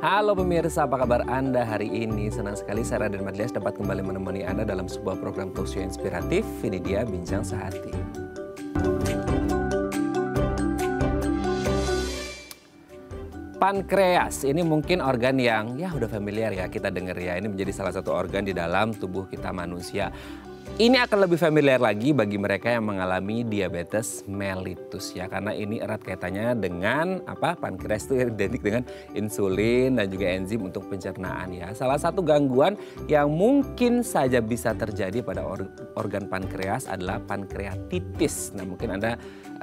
Halo pemirsa, apa kabar Anda hari ini? Senang sekali saya Raden Madlias dapat kembali menemani Anda dalam sebuah program talkshow inspiratif. Ini dia Bincang Sehati. Pankreas ini mungkin organ yang ya udah familiar ya kita dengar ya. Ini menjadi salah satu organ di dalam tubuh kita manusia. Ini akan lebih familiar lagi bagi mereka yang mengalami diabetes mellitus ya, karena ini erat kaitannya dengan pankreas itu identik dengan insulin dan juga enzim untuk pencernaan ya. Salah satu gangguan yang mungkin saja bisa terjadi pada organ pankreas adalah pankreatitis. Nah, mungkin Anda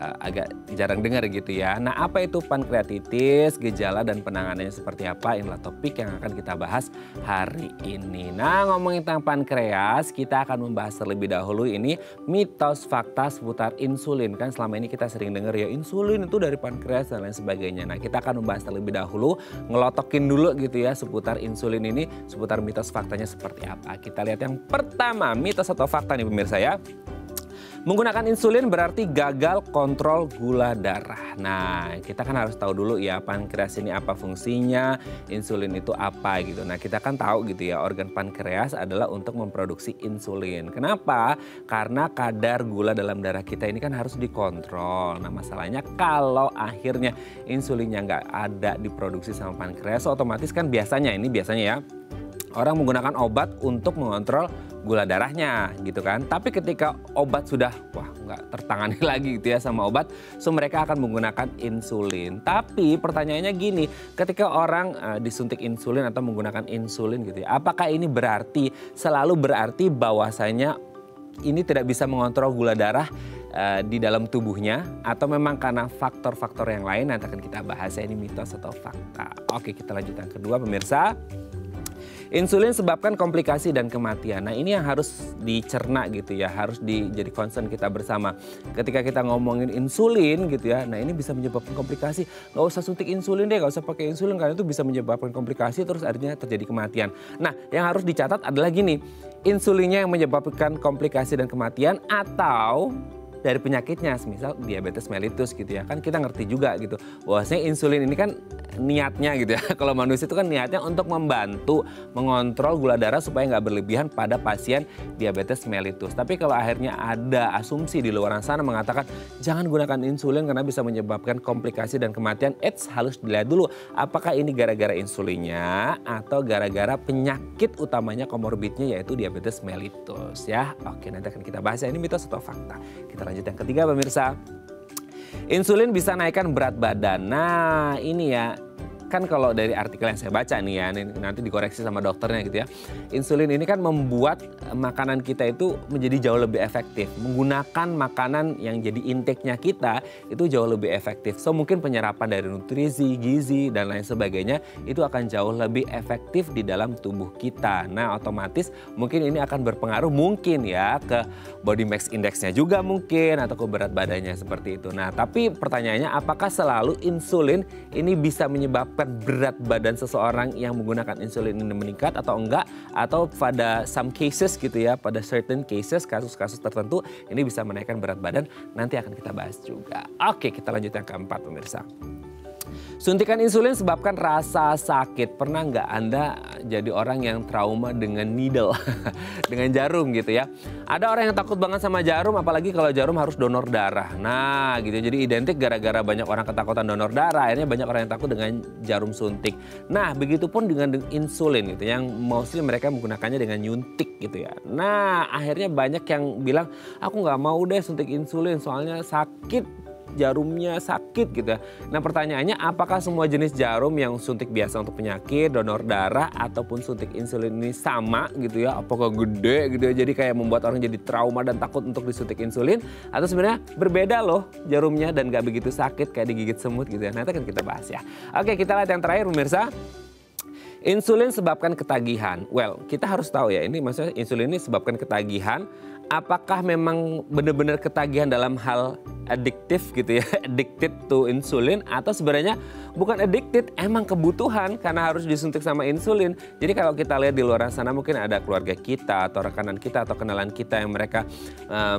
agak jarang dengar gitu ya. Nah, apa itu pankreatitis, gejala dan penanganannya seperti apa? Inilah topik yang akan kita bahas hari ini. Nah, ngomongin tentang pankreas, kita akan membahas terlebih dahulu ini mitos fakta seputar insulin. Kan selama ini kita sering dengar ya insulin itu dari pankreas dan lain sebagainya. Nah, kita akan membahas terlebih dahulu, ngelotokin dulu gitu ya seputar insulin ini, seputar mitos faktanya seperti apa. Kita lihat yang pertama, mitos atau fakta nih pemirsa ya. Menggunakan insulin berarti gagal kontrol gula darah. Nah, kita kan harus tahu dulu ya pankreas ini apa fungsinya, insulin itu apa gitu. Nah, kita kan tahu gitu ya organ pankreas adalah untuk memproduksi insulin. Kenapa? Karena kadar gula dalam darah kita ini kan harus dikontrol. Nah, masalahnya kalau akhirnya insulinnya nggak ada diproduksi sama pankreas, otomatis kan biasanya ya orang menggunakan obat untuk mengontrol gula darahnya gitu kan. Tapi ketika obat sudah nggak tertangani lagi gitu ya sama obat, so mereka akan menggunakan insulin. Tapi pertanyaannya gini, ketika orang disuntik insulin atau menggunakan insulin gitu ya, apakah ini selalu berarti bahwasanya ini tidak bisa mengontrol gula darah di dalam tubuhnya, atau memang karena faktor-faktor yang lain? Nanti akan kita bahas ya, ini mitos atau fakta. Oke, kita lanjut yang kedua pemirsa. Insulin sebabkan komplikasi dan kematian. Nah, ini yang harus dicerna gitu ya, harus jadi concern kita bersama. Ketika kita ngomongin insulin gitu ya, nah ini bisa menyebabkan komplikasi. Nggak usah suntik insulin deh, nggak usah pakai insulin karena itu bisa menyebabkan komplikasi terus akhirnya terjadi kematian. Nah, yang harus dicatat adalah gini, insulinnya yang menyebabkan komplikasi dan kematian atau dari penyakitnya, misal diabetes mellitus gitu ya. Kan kita ngerti juga gitu, bahwasanya insulin ini kan niatnya gitu ya. Kalau manusia itu kan niatnya untuk membantu mengontrol gula darah supaya nggak berlebihan pada pasien diabetes mellitus. Tapi kalau akhirnya ada asumsi di luar sana mengatakan jangan gunakan insulin karena bisa menyebabkan komplikasi dan kematian, harus dilihat dulu apakah ini gara-gara insulinnya atau gara-gara penyakit utamanya komorbidnya yaitu diabetes mellitus ya. Oke, nanti akan kita bahas ya, ini mitos atau fakta. Kita lanjut yang ketiga pemirsa. Insulin bisa naikkan berat badan. Nah, ini ya, kan kalau dari artikel yang saya baca nih ya, nanti dikoreksi sama dokternya gitu ya. Insulin ini kan membuat makanan kita itu menjadi jauh lebih efektif. Menggunakan makanan yang jadi intake-nya kita itu jauh lebih efektif. So mungkin penyerapan dari nutrisi, gizi dan lain sebagainya itu akan jauh lebih efektif di dalam tubuh kita. Nah, otomatis mungkin ini akan berpengaruh mungkin ya ke body mass index-nya juga mungkin atau ke berat badannya seperti itu. Nah, tapi pertanyaannya apakah selalu insulin ini bisa menyebabkan berat badan seseorang yang menggunakan insulin ini meningkat atau enggak, atau pada some cases gitu ya, pada certain cases, kasus-kasus tertentu ini bisa menaikkan berat badan. Nanti akan kita bahas juga. Oke, kita lanjut yang keempat pemirsa. Suntikan insulin sebabkan rasa sakit. Pernah nggak Anda jadi orang yang trauma dengan needle, dengan jarum gitu ya? Ada orang yang takut banget sama jarum, apalagi kalau jarum harus donor darah. Nah gitu, jadi identik gara-gara banyak orang ketakutan donor darah, akhirnya banyak orang yang takut dengan jarum suntik. Nah begitupun dengan insulin gitu, yang mostly mereka menggunakannya dengan nyuntik gitu ya. Nah akhirnya banyak yang bilang, aku nggak mau deh suntik insulin soalnya sakit, jarumnya sakit gitu ya. Nah pertanyaannya, apakah semua jenis jarum yang suntik biasa untuk penyakit, donor darah ataupun suntik insulin ini sama gitu ya? Apakah gede gitu ya, jadi kayak membuat orang jadi trauma dan takut untuk disuntik insulin? Atau sebenarnya berbeda loh jarumnya dan gak begitu sakit kayak digigit semut gitu ya? Nanti akan kita bahas ya. Oke, kita lihat yang terakhir pemirsa. Insulin sebabkan ketagihan. Well, kita harus tahu ya, ini maksudnya insulin ini sebabkan ketagihan apakah memang benar-benar ketagihan dalam hal adiktif gitu ya, addicted to insulin, atau sebenarnya bukan addicted, emang kebutuhan karena harus disuntik sama insulin. Jadi kalau kita lihat di luar sana mungkin ada keluarga kita atau rekanan kita atau kenalan kita yang mereka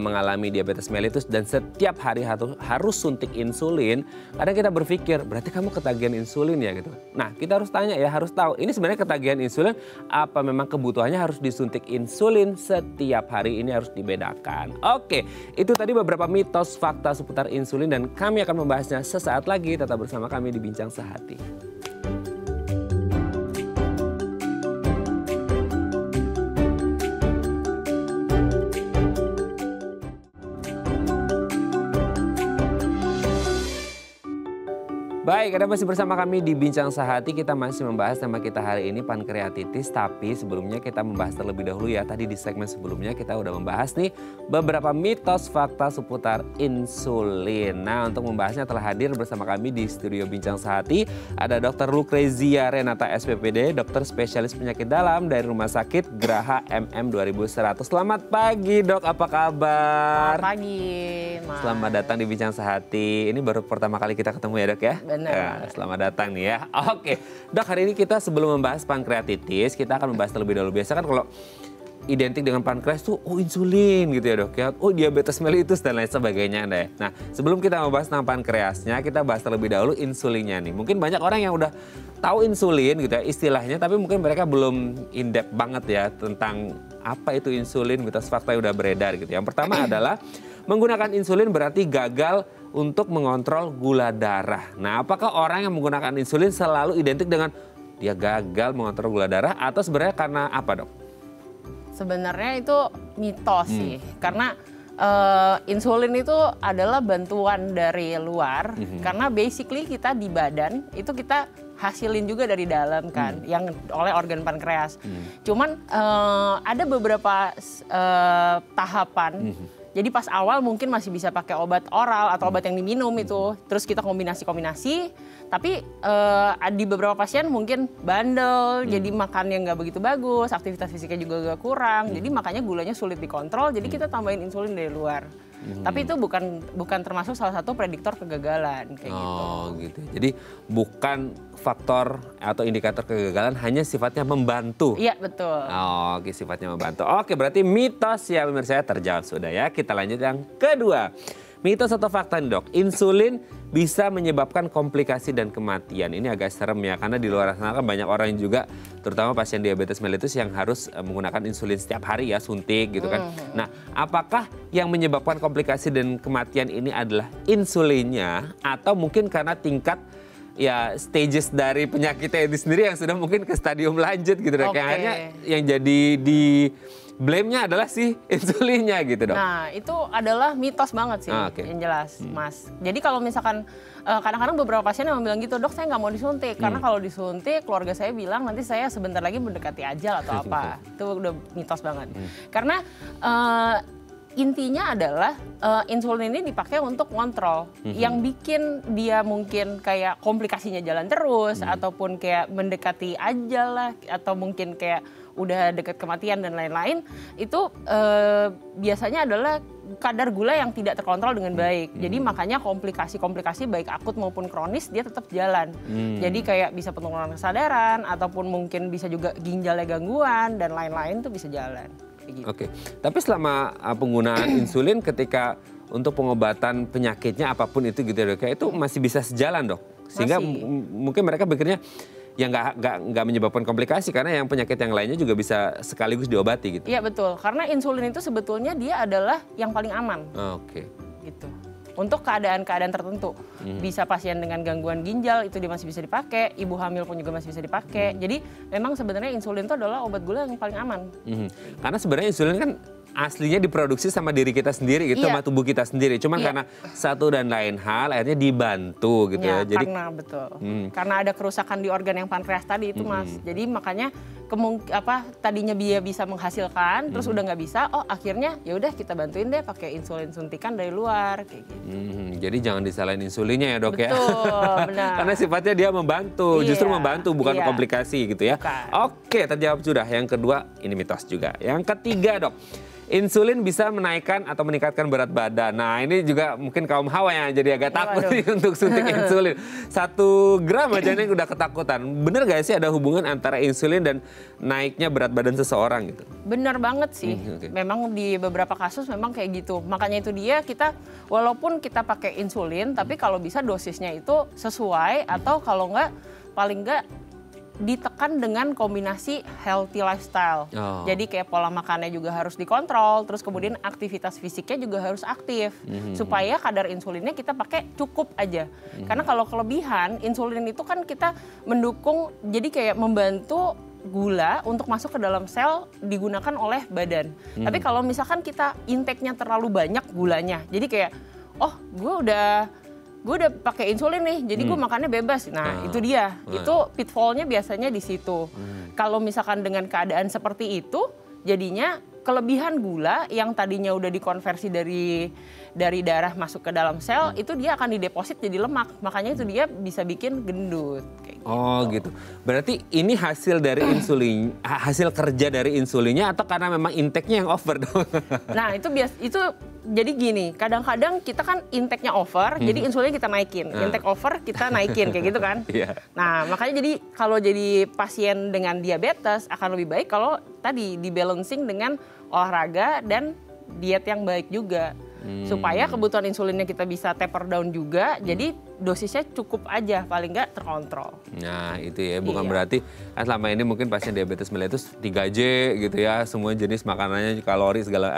mengalami diabetes mellitus dan setiap hari harus suntik insulin. Kadang kita berpikir berarti kamu ketagihan insulin ya gitu. Nah kita harus tanya ya, harus tahu ini sebenarnya ketagihan insulin apa memang kebutuhannya harus disuntik insulin setiap hari, ini harus dibedakan. Oke, itu tadi beberapa mitos fakta seputar insulin dan kami akan membahasnya sesaat lagi. Tetap bersama kami di Bincang Sehati. Baik, Anda masih bersama kami di Bincang Sehati. Kita masih membahas tema kita hari ini pankreatitis. Tapi sebelumnya kita membahas terlebih dahulu ya. Tadi di segmen sebelumnya kita udah membahas nih beberapa mitos fakta seputar insulin. Nah untuk membahasnya telah hadir bersama kami di studio Bincang Sehati. Ada Dr. Lucrezia Renata SPPD, dokter spesialis penyakit dalam dari Rumah Sakit Graha MM 2100. Selamat pagi dok, apa kabar? Selamat pagi Mas. Selamat datang di Bincang Sehati. Ini baru pertama kali kita ketemu ya dok ya? Benar. Ya, selamat datang nih ya. Oke, dok hari ini kita sebelum membahas pankreatitis, kita akan membahas terlebih dahulu. Biasa kan kalau identik dengan pankreas tuh, oh insulin gitu ya dok ya. Oh diabetes mellitus dan lain sebagainya Anda ya. Nah sebelum kita membahas tentang pankreasnya, kita bahas terlebih dahulu insulinnya nih. Mungkin banyak orang yang udah tahu insulin gitu ya istilahnya, tapi mungkin mereka belum in-depth banget ya tentang apa itu insulin, mitos fakta yang udah beredar gitu. Yang pertama adalah menggunakan insulin berarti gagal untuk mengontrol gula darah. Nah, apakah orang yang menggunakan insulin selalu identik dengan dia gagal mengontrol gula darah atau sebenarnya karena apa, dok? Sebenarnya itu mitos sih, karena insulin itu adalah bantuan dari luar, karena basically kita di badan itu kita hasilin juga dari dalam kan, yang oleh organ pankreas. Cuman ada beberapa tahapan. Jadi pas awal mungkin masih bisa pakai obat oral atau obat yang diminum itu. Terus kita kombinasi-kombinasi. Tapi di beberapa pasien mungkin bandel, jadi makannya nggak begitu bagus, aktivitas fisiknya juga agak kurang. Jadi makanya gulanya sulit dikontrol, jadi kita tambahin insulin dari luar. Tapi itu bukan termasuk salah satu prediktor kegagalan kayak gitu. Oh gitu. Jadi bukan faktor atau indikator kegagalan, hanya sifatnya membantu. Iya betul. Oh, oke, sifatnya membantu. Oke, berarti mitos ya pemirsa terjawab sudah ya. Kita lanjut yang kedua. Mitos atau fakta nih dok, insulin bisa menyebabkan komplikasi dan kematian. Ini agak serem ya, karena di luar sana kan banyak orang yang juga, terutama pasien diabetes mellitus yang harus menggunakan insulin setiap hari ya, suntik gitu kan. Nah, apakah yang menyebabkan komplikasi dan kematian ini adalah insulinnya atau mungkin karena tingkat ya stages dari penyakitnya itu sendiri yang sudah mungkin ke stadium lanjut gitu dok. Yang akhirnya yang jadi di blame-nya adalah si insulinnya gitu dok. Nah itu adalah mitos banget sih yang jelas Mas. Jadi kalau misalkan kadang-kadang beberapa pasien yang bilang gitu, dok saya nggak mau disuntik. Karena kalau disuntik keluarga saya bilang nanti saya sebentar lagi mendekati ajal atau apa. Itu udah mitos banget. Karena intinya adalah insulin ini dipakai untuk ngontrol. Yang bikin dia mungkin kayak komplikasinya jalan terus, ataupun kayak mendekati ajal lah, atau mungkin kayak udah dekat kematian dan lain-lain, itu biasanya adalah kadar gula yang tidak terkontrol dengan baik. Jadi makanya komplikasi-komplikasi baik akut maupun kronis dia tetap jalan. Jadi kayak bisa penurunan kesadaran, ataupun mungkin bisa juga ginjalnya gangguan dan lain-lain tuh bisa jalan. Gitu. Oke, tapi selama penggunaan insulin ketika untuk pengobatan penyakitnya apapun itu gitu dok, itu masih bisa sejalan dok? Sehingga mungkin mereka pikirnya ya nggak menyebabkan komplikasi karena yang penyakit yang lainnya juga bisa sekaligus diobati gitu. Iya betul, karena insulin itu sebetulnya dia adalah yang paling aman. Oke. Gitu. Untuk keadaan-keadaan tertentu, bisa pasien dengan gangguan ginjal itu dia masih bisa dipakai, ibu hamil pun juga masih bisa dipakai. Jadi memang sebenarnya insulin itu adalah obat gula yang paling aman. Karena sebenarnya insulin kan aslinya diproduksi sama diri kita sendiri gitu, sama tubuh kita sendiri. Cuman karena satu dan lain hal akhirnya dibantu gitu ya. Jadi karena betul. Karena ada kerusakan di organ yang pankreas tadi itu Mas. Jadi makanya tadinya dia bisa menghasilkan, terus udah nggak bisa, oh akhirnya ya udah kita bantuin deh pakai insulin suntikan dari luar kayak gitu. Jadi jangan disalahin insulinnya ya dok. Betul, ya. Benar. Karena sifatnya dia membantu, justru membantu bukan komplikasi gitu ya. Oke, terjawab sudah. Yang kedua ini mitos juga. Yang ketiga dok, insulin bisa menaikkan atau meningkatkan berat badan. Nah ini juga mungkin kaum hawa yang jadi agak takut nih untuk suntik insulin. 1 gram aja ini udah ketakutan. Bener gak sih ada hubungan antara insulin dan naiknya berat badan seseorang gitu? Bener banget sih. Memang di beberapa kasus memang kayak gitu. Makanya itu dia kita walaupun kita pakai insulin, tapi kalau bisa dosisnya itu sesuai atau kalau enggak paling enggak ditekan dengan kombinasi healthy lifestyle. Jadi kayak pola makannya juga harus dikontrol, terus kemudian aktivitas fisiknya juga harus aktif. Supaya kadar insulinnya kita pakai cukup aja. Karena kalau kelebihan, insulin itu kan kita mendukung, jadi kayak membantu gula untuk masuk ke dalam sel digunakan oleh badan. Tapi kalau misalkan kita intake-nya terlalu banyak gulanya, jadi kayak, oh gue udah pakai insulin nih, jadi gue makannya bebas. Nah itu dia, itu pitfall-nya biasanya di situ. Kalau misalkan dengan keadaan seperti itu, jadinya kelebihan gula yang tadinya udah dikonversi dari darah masuk ke dalam sel, itu dia akan dideposit jadi lemak. Makanya itu dia bisa bikin gendut. Kayak gitu. Berarti ini hasil dari insulin, hasil kerja dari insulinnya atau karena memang intake-nya yang over dong? Nah itu jadi gini, kadang-kadang kita kan intake-nya over, jadi insulinnya kita naikin. Intake over kita naikin, kayak gitu kan. Nah makanya jadi kalau jadi pasien dengan diabetes akan lebih baik kalau tadi dibalancing dengan olahraga dan diet yang baik juga. Supaya kebutuhan insulinnya kita bisa taper down juga, jadi dosisnya cukup aja, paling nggak terkontrol. Nah itu ya, bukan berarti selama ini mungkin pasien diabetes mellitus 3J gitu ya, semua jenis makanannya, kalori segala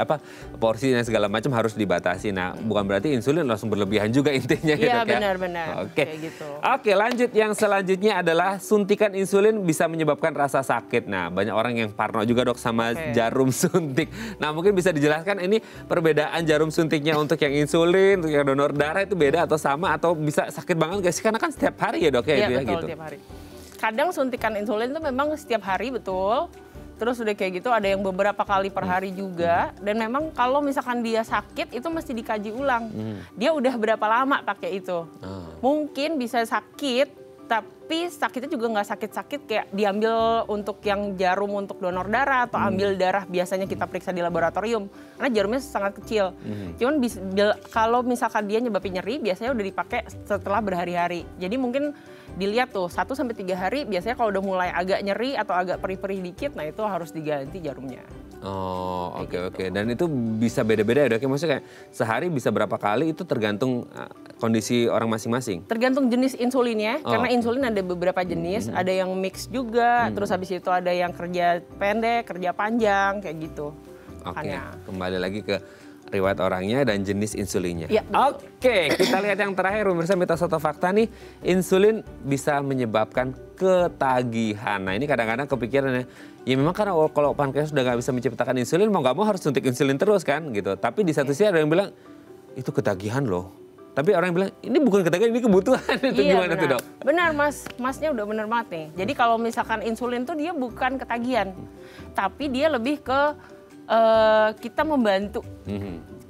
porsinya segala macam harus dibatasi. Nah bukan berarti insulin langsung berlebihan juga intinya. Iya benar-benar. Oke. Kayak gitu. Oke, lanjut yang selanjutnya adalah suntikan insulin bisa menyebabkan rasa sakit. Nah banyak orang yang parno juga dok sama jarum suntik. Nah mungkin bisa dijelaskan ini perbedaan jarum suntiknya untuk yang insulin, untuk yang donor darah itu beda atau sama atau bisa sakit banget gak sih? Karena kan setiap hari ya dok ya? Iya itu betul, ya, gitu. Tiap hari. Kadang suntikan insulin itu memang setiap hari betul. Terus udah kayak gitu ada yang beberapa kali per hari juga. Dan memang kalau misalkan dia sakit itu mesti dikaji ulang. Dia udah berapa lama pakai itu. Mungkin bisa sakit, tapi sakitnya juga nggak sakit-sakit kayak diambil untuk yang jarum untuk donor darah atau ambil darah biasanya kita periksa di laboratorium karena jarumnya sangat kecil. Cuman kalau misalkan dia nyebabin nyeri biasanya udah dipakai setelah berhari-hari. Jadi mungkin dilihat tuh 1-3 hari biasanya kalau udah mulai agak nyeri atau agak perih-perih dikit, nah itu harus diganti jarumnya. Oke. Dan itu bisa beda-beda ya dok? Maksudnya kayak sehari bisa berapa kali itu tergantung kondisi orang masing-masing? Tergantung jenis insulinnya, karena insulin ada beberapa jenis, ada yang mix juga, terus habis itu ada yang kerja pendek, kerja panjang, kayak gitu. Oke, kembali lagi ke riwayat orangnya dan jenis insulinnya. Ya, Oke, kita lihat yang terakhir, pemirsa, mitos atau fakta nih, insulin bisa menyebabkan ketagihan. Nah ini kadang-kadang kepikirannya, ya memang karena kalau pankreas udah nggak bisa menciptakan insulin, mau nggak mau harus suntik insulin terus kan gitu. Tapi di satu sisi ada yang bilang, itu ketagihan loh. Tapi orang yang bilang, ini bukan ketagihan, ini kebutuhan. Itu gimana tuh dok? Benar masnya udah benar banget nih. Jadi kalau misalkan insulin tuh dia bukan ketagihan, tapi dia lebih ke kita membantu.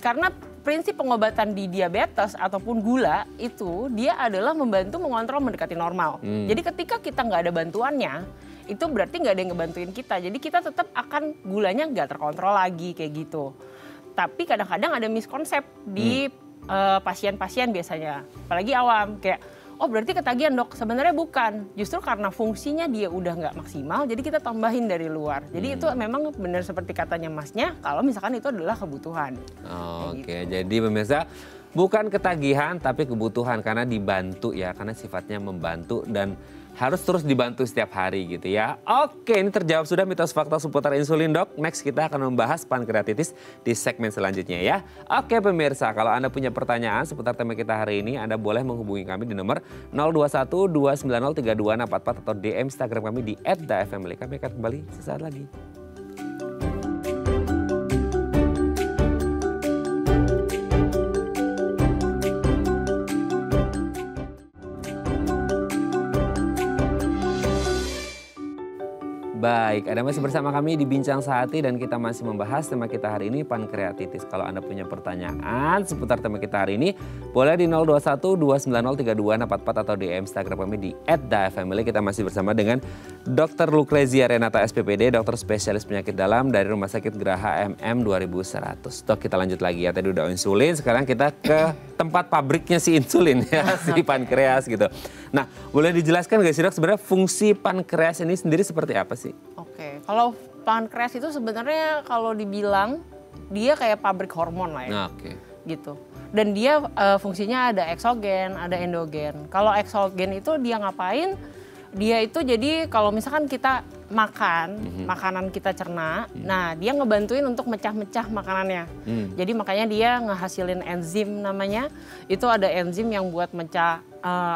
Karena prinsip pengobatan di diabetes ataupun gula itu dia adalah membantu mengontrol mendekati normal. Jadi ketika kita nggak ada bantuannya, itu berarti nggak ada yang ngebantuin kita. Jadi kita tetap akan gulanya nggak terkontrol lagi kayak gitu. Tapi kadang-kadang ada miskonsep di pasien-pasien biasanya, apalagi awam kayak, oh berarti ketagihan dok, sebenarnya bukan, justru karena fungsinya dia udah nggak maksimal, jadi kita tambahin dari luar. Jadi itu memang benar seperti katanya masnya, kalau misalkan itu adalah kebutuhan. Oke, jadi pemirsa bukan ketagihan tapi kebutuhan karena dibantu ya, karena sifatnya membantu dan harus terus dibantu setiap hari gitu ya. Oke, ini terjawab sudah mitos fakta seputar insulin dok. Next kita akan membahas pankreatitis di segmen selanjutnya ya. Oke pemirsa, kalau Anda punya pertanyaan seputar tema kita hari ini, Anda boleh menghubungi kami di nomor 021 290 3244 atau DM Instagram kami di @dafamily. Kami akan kembali sesaat lagi. Baik, Anda masih bersama kami di Bincang Sehati dan kita masih membahas tema kita hari ini pankreatitis. Kalau Anda punya pertanyaan seputar tema kita hari ini, boleh di 021 290 3244 atau di Instagram kami di @dafamily. Kita masih bersama dengan Dr. Lucrezia Renata SPPD, dokter spesialis penyakit dalam dari Rumah Sakit Graha MM 2100. Dok, kita lanjut lagi ya. Tadi udah insulin, sekarang kita ke tempat pabriknya si insulin ya, si pankreas gitu. Nah, boleh dijelaskan nggak sih dok sebenarnya fungsi pankreas ini sendiri seperti apa sih? Oke, kalau pankreas itu sebenarnya kalau dibilang dia kayak pabrik hormon lah ya. Oke. Gitu. Dan dia fungsinya ada eksogen, ada endogen. Kalau eksogen itu dia ngapain? Dia itu jadi kalau misalkan kita makan, makanan kita cerna, nah dia ngebantuin untuk mecah-mecah makanannya. Jadi makanya dia ngehasilin enzim namanya, itu ada enzim yang buat mecah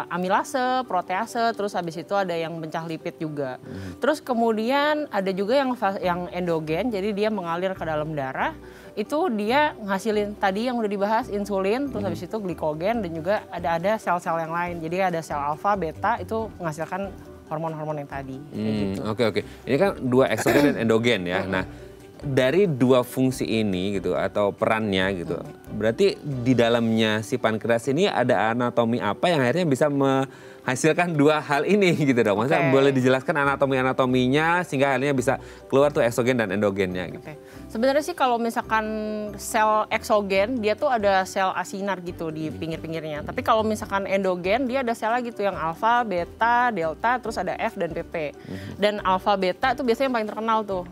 amilase, protease, terus habis itu ada yang mencah lipid juga. Terus kemudian ada juga yang endogen, jadi dia mengalir ke dalam darah. Itu dia ngasilin tadi yang udah dibahas insulin, terus habis itu glikogen dan juga ada sel-sel yang lain. Jadi ada sel alfa, beta itu menghasilkan hormon-hormon yang tadi. Gitu. Oke. Ini kan dua eksogen dan endogen ya. Nah, dari dua fungsi ini gitu atau perannya gitu, berarti di dalamnya si pankreas ini ada anatomi apa yang akhirnya bisa menghasilkan dua hal ini gitu dong. Maksudnya boleh dijelaskan anatominya sehingga akhirnya bisa keluar tuh eksogen dan endogennya gitu. Sebenarnya sih kalau misalkan sel eksogen dia tuh ada sel asinar gitu di pinggir-pinggirnya. Tapi kalau misalkan endogen dia ada sel gitu yang alfa, beta, delta, terus ada F dan PP. Dan alfa, beta itu biasanya yang paling terkenal tuh.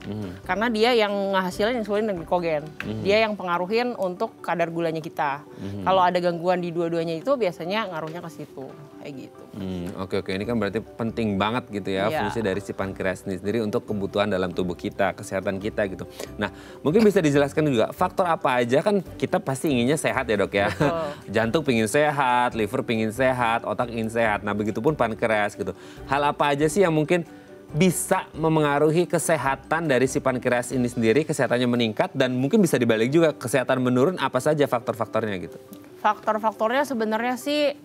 Karena dia yang ngehasilin insulin dan glikogen. Dia yang pengaruhin untuk kadar gulanya kita. Kalau ada gangguan di dua-duanya itu biasanya ngaruhnya ke situ. Kayak gitu. Oke. Ini kan berarti penting banget gitu ya fungsi dari si pankreas ini sendiri untuk kebutuhan dalam tubuh kita, kesehatan kita gitu. Nah, mungkin bisa dijelaskan juga faktor apa aja kan kita pasti inginnya sehat ya dok ya. Jantung pingin sehat, liver pingin sehat, otak ingin sehat. Nah, begitupun pankreas gitu. Hal apa aja sih yang mungkin bisa memengaruhi kesehatan dari si pankreas ini sendiri, kesehatannya meningkat dan mungkin bisa dibalik juga kesehatan menurun, apa saja faktor-faktornya gitu? Faktor-faktornya sebenarnya sih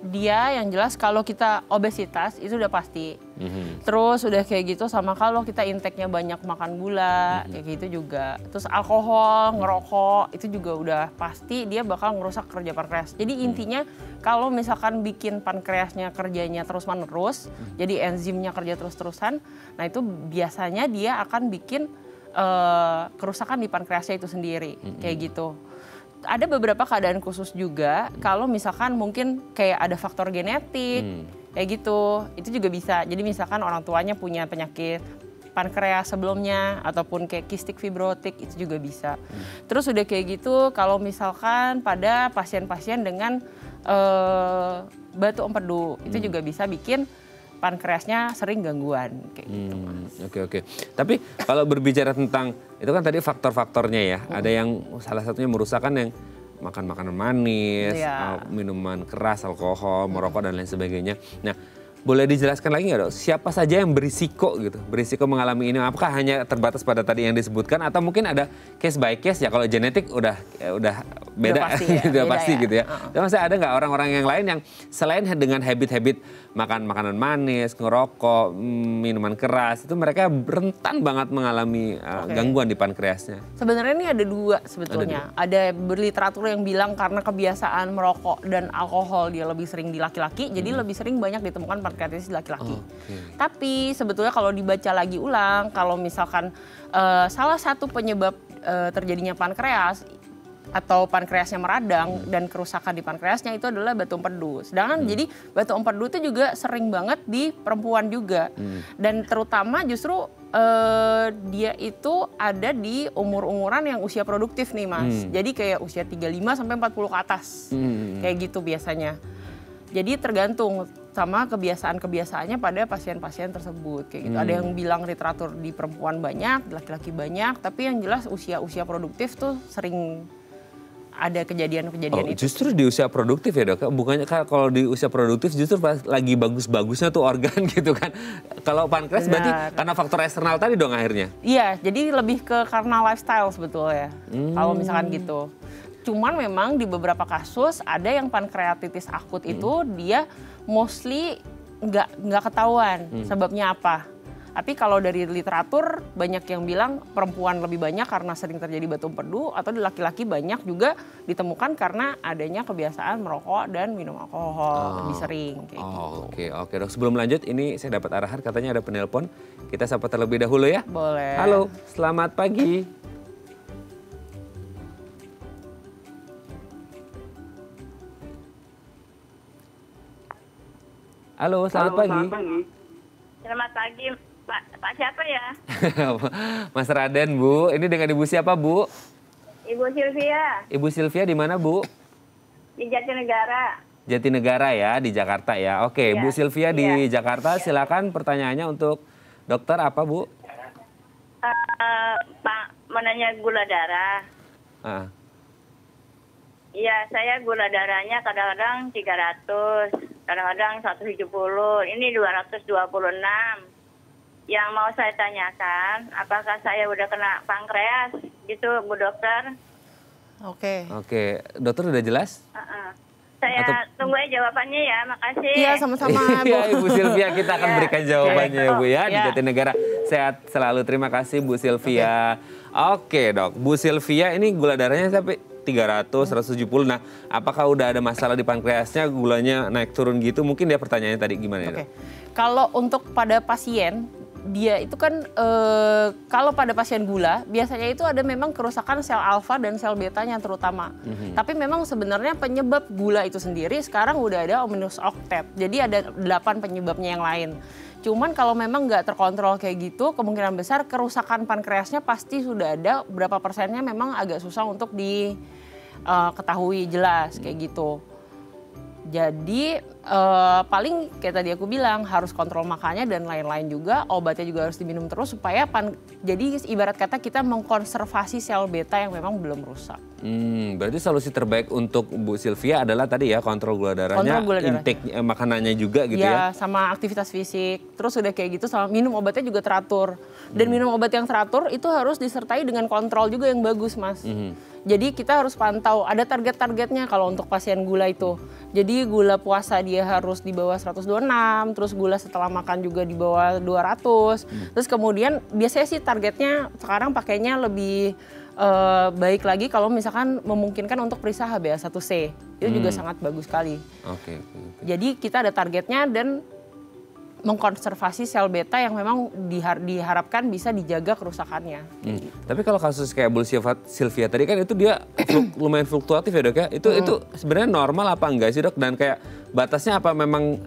dia yang jelas kalau kita obesitas itu udah pasti. Terus udah kayak gitu sama kalau kita intake-nya banyak makan gula, kayak gitu juga. Terus alkohol, ngerokok, itu juga udah pasti dia bakal ngerusak kerja pankreas. Jadi intinya kalau misalkan bikin pankreasnya kerjanya terus-menerus, jadi enzimnya kerja terus-terusan, nah itu biasanya dia akan bikin kerusakan di pankreasnya itu sendiri, kayak gitu. Ada beberapa keadaan khusus juga kalau misalkan mungkin kayak ada faktor genetik kayak gitu, itu juga bisa. Jadi misalkan orang tuanya punya penyakit pankreas sebelumnya ataupun kayak kistik fibrotik itu juga bisa. Terus udah kayak gitu kalau misalkan pada pasien-pasien dengan batu empedu itu juga bisa bikin pankreasnya sering gangguan kayak gitu. Oke. Tapi kalau berbicara tentang itu kan tadi faktor-faktornya ya. Ada yang salah satunya merusakkan yang makan makanan manis, minuman keras, alkohol, merokok dan lain sebagainya. Nah, boleh dijelaskan lagi nggak dok? Siapa saja yang berisiko gitu? Berisiko mengalami ini? Apakah hanya terbatas pada tadi yang disebutkan atau mungkin ada case by case ya? Kalau genetik udah beda, udah pasti gitu ya. Tapi masih ada nggak orang-orang yang lain yang selain dengan habit-habit makan makanan manis, ngerokok, minuman keras, itu mereka rentan banget mengalami gangguan di pankreasnya? Sebenarnya ini ada dua sebetulnya. Ada berliteratur yang bilang karena kebiasaan merokok dan alkohol dia lebih sering di laki-laki, jadi lebih sering banyak ditemukan pankreatitis di laki-laki. Tapi sebetulnya kalau dibaca lagi ulang, kalau misalkan salah satu penyebab terjadinya pankreas atau pankreasnya meradang dan kerusakan di pankreasnya itu adalah batu empedu. Sedangkan jadi batu empedu itu juga sering banget di perempuan juga. Dan terutama justru dia itu ada di umur-umuran yang usia produktif nih Mas. Jadi kayak usia 35 sampai 40 ke atas. Kayak gitu biasanya. Jadi tergantung sama kebiasaan-kebiasaannya pada pasien-pasien tersebut kayak gitu. Ada yang bilang literatur di perempuan banyak, laki-laki banyak, tapi yang jelas usia-usia produktif tuh sering ada kejadian-kejadian itu. Justru di usia produktif ya dok? Bukannya kalau di usia produktif justru pas lagi bagus-bagusnya tuh organ gitu kan. Kalau pankreas berarti karena faktor eksternal tadi dong akhirnya? Iya, jadi lebih ke karena lifestyle sebetulnya. Kalau misalkan gitu. Cuman memang di beberapa kasus ada yang pankreatitis akut itu dia mostly nggak ketahuan sebabnya apa. Tapi kalau dari literatur banyak yang bilang perempuan lebih banyak karena sering terjadi batu empedu, atau di laki-laki banyak juga ditemukan karena adanya kebiasaan merokok dan minum alkohol lebih sering kayak gitu. Oke dok, sebelum lanjut ini saya dapat arahan katanya ada penelpon. Kita sapa terlebih dahulu ya. Boleh. Halo, selamat pagi. Halo, selamat pagi. Selamat pagi, Pak siapa ya? Mas Raden, Bu. Ini dengan Ibu siapa, Bu? Ibu Sylvia. Ibu Sylvia di mana, Bu? Di Jatinegara. Jatinegara ya, di Jakarta ya. Oke, Ya. Bu Sylvia di Jakarta, silakan pertanyaannya untuk dokter apa, Bu? Pak, mau nanya gula darah. Ah. Iya, saya gula darahnya kadang-kadang 300, kadang-kadang 170, ini 226. Yang mau saya tanyakan, apakah saya udah kena pankreas gitu, Bu Dokter? Oke. Dokter udah jelas? Saya tunggu aja jawabannya ya, makasih. Iya, sama-sama, Bu. Iya, Ibu Sylvia, kita akan berikan jawabannya ya, Bu ya, di Ya. Jatinegara. Sehat selalu, terima kasih Bu Sylvia. Oke, Dok, Bu Sylvia ini gula darahnya sampai 300, 170. Nah, apakah udah ada masalah di pankreasnya, gulanya naik turun gitu? Mungkin dia pertanyaannya tadi gimana ya, Dok? Kalau untuk pada pasien, dia itu kan kalau pada pasien gula biasanya itu ada memang kerusakan sel alfa dan sel betanya terutama. Tapi memang sebenarnya penyebab gula itu sendiri sekarang udah ada ominous octet. Jadi ada 8 penyebabnya yang lain. Cuman kalau memang nggak terkontrol kayak gitu, kemungkinan besar kerusakan pankreasnya pasti sudah ada, berapa persennya memang agak susah untuk diketahui jelas kayak gitu. Jadi paling kayak tadi aku bilang harus kontrol makannya dan lain-lain juga, obatnya juga harus diminum terus supaya jadi ibarat kata kita mengkonservasi sel beta yang memang belum rusak. Berarti solusi terbaik untuk Bu Sylvia adalah tadi ya kontrol gula darahnya, intake makanannya juga gitu ya? Sama aktivitas fisik, terus udah kayak gitu sama minum obatnya juga teratur. Dan minum obat yang teratur itu harus disertai dengan kontrol juga yang bagus, Mas. Jadi kita harus pantau, ada target-targetnya kalau untuk pasien gula itu. Jadi gula puasa dia harus di bawah 126, terus gula setelah makan juga di bawah 200. Terus kemudian biasanya sih targetnya sekarang pakainya lebih baik lagi kalau misalkan memungkinkan untuk periksa HbA1c. Itu juga sangat bagus sekali. Oke. Jadi kita ada targetnya dan mengkonservasi sel beta yang memang diharapkan bisa dijaga kerusakannya. Tapi kalau kasus kayak Bu Sylvia tadi kan itu dia lumayan fluktuatif ya, Dok ya. Itu sebenarnya normal apa enggak sih, Dok? Dan kayak batasnya apa memang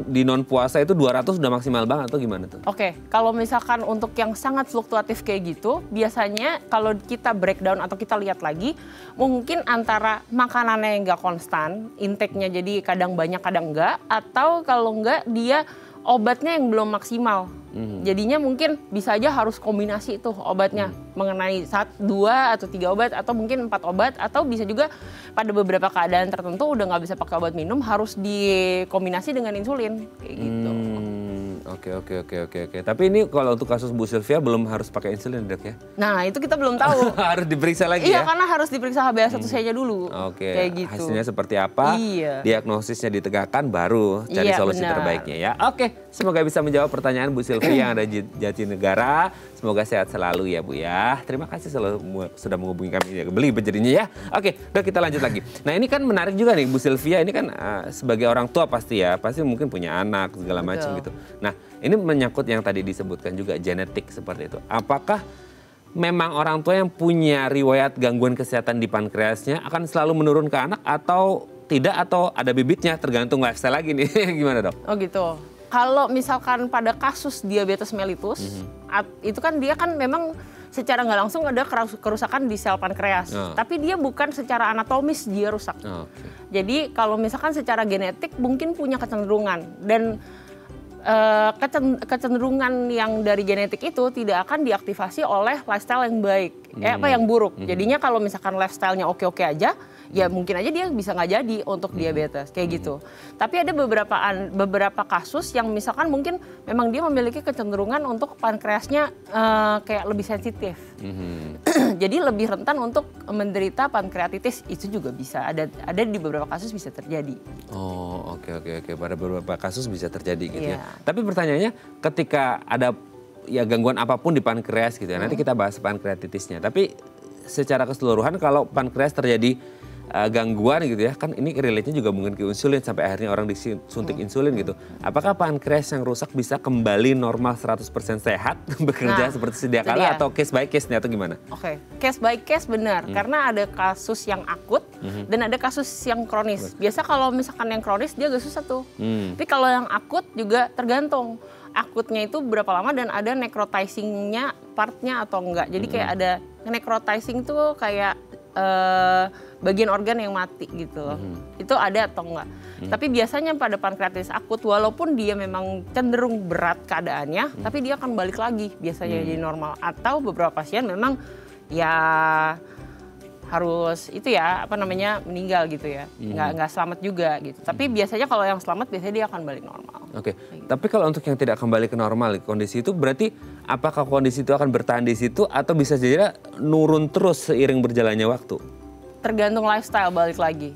di non puasa itu 200 udah maksimal banget atau gimana tuh? Oke, kalau misalkan untuk yang sangat fluktuatif kayak gitu, biasanya kalau kita breakdown atau kita lihat lagi, mungkin antara makanannya yang nggak konstan, intake-nya jadi kadang banyak kadang enggak, atau kalau enggak dia obatnya yang belum maksimal. Jadinya mungkin bisa aja harus kombinasi tuh obatnya mengenai 1, 2 atau 3 obat atau mungkin 4 obat, atau bisa juga pada beberapa keadaan tertentu udah nggak bisa pakai obat minum harus dikombinasi dengan insulin kayak gitu. Oke. Tapi ini kalau untuk kasus Bu Sylvia belum harus pakai insulin, Dok ya? Nah itu kita belum tahu. Harus diperiksa lagi ya? Iya, karena harus diperiksa HbA1c-nya dulu. Oke, kayak gitu. hasilnya seperti apa, diagnosisnya ditegakkan, baru cari solusi terbaiknya ya. Oke, semoga bisa menjawab pertanyaan Bu Sylvia yang ada di Jatinegara. Semoga sehat selalu ya, Bu ya. Terima kasih sudah menghubungi kami ya, beli jadinya ya. Oke, Dok, kita lanjut lagi. Nah ini kan menarik juga nih, Bu Sylvia ini kan sebagai orang tua pasti mungkin punya anak segala macam gitu. Nah ini menyangkut yang tadi disebutkan juga genetik seperti itu. Apakah memang orang tua yang punya riwayat gangguan kesehatan di pankreasnya akan selalu menurun ke anak atau tidak, atau ada bibitnya tergantung lifestyle lagi nih? Gimana, Dok? Oh gitu. Kalau misalkan pada kasus diabetes mellitus, itu kan dia kan memang secara nggak langsung ada kerusakan di sel pankreas. Tapi dia bukan secara anatomis dia rusak. Jadi kalau misalkan secara genetik mungkin punya kecenderungan. Dan kecenderungan yang dari genetik itu tidak akan diaktifasi oleh lifestyle yang baik, yang buruk. Jadinya kalau misalkan lifestyle-nya oke-oke aja, ya mungkin aja dia bisa nggak jadi untuk diabetes kayak gitu. Tapi ada beberapa kasus yang misalkan mungkin memang dia memiliki kecenderungan untuk pankreasnya kayak lebih sensitif. Jadi lebih rentan untuk menderita pankreatitis, itu juga bisa ada di beberapa kasus bisa terjadi. Oh, oke. Pada beberapa kasus bisa terjadi gitu ya. Tapi pertanyaannya, ketika ada ya gangguan apapun di pankreas gitu ya. Nanti kita bahas pankreatitisnya. Tapi secara keseluruhan kalau pankreas terjadi gangguan gitu ya, kan ini relate-nya juga mungkin ke insulin sampai akhirnya orang disuntik insulin gitu. Apakah pankreas yang rusak bisa kembali normal 100% sehat bekerja seperti sedia kala atau case by case nih atau gimana? Oke, case by case benar karena ada kasus yang akut dan ada kasus yang kronis. Biasa kalau misalkan yang kronis dia agak susah tuh. Tapi kalau yang akut juga tergantung. Akutnya itu berapa lama dan ada necrotizing-nya partnya atau enggak. Jadi kayak ada necrotizing tuh kayak bagian organ yang mati gitu loh. Itu ada atau enggak. Tapi biasanya pada pankreatitis akut walaupun dia memang cenderung berat keadaannya, tapi dia akan balik lagi biasanya jadi normal. Atau beberapa pasien memang ya harus itu ya meninggal gitu ya. Nggak selamat juga gitu. Tapi biasanya kalau yang selamat biasanya dia akan balik normal. Oke. Tapi kalau untuk yang tidak kembali ke normal kondisi itu berarti apakah kondisi itu akan bertahan di situ atau bisa jadi nurun terus seiring berjalannya waktu? Tergantung lifestyle balik lagi.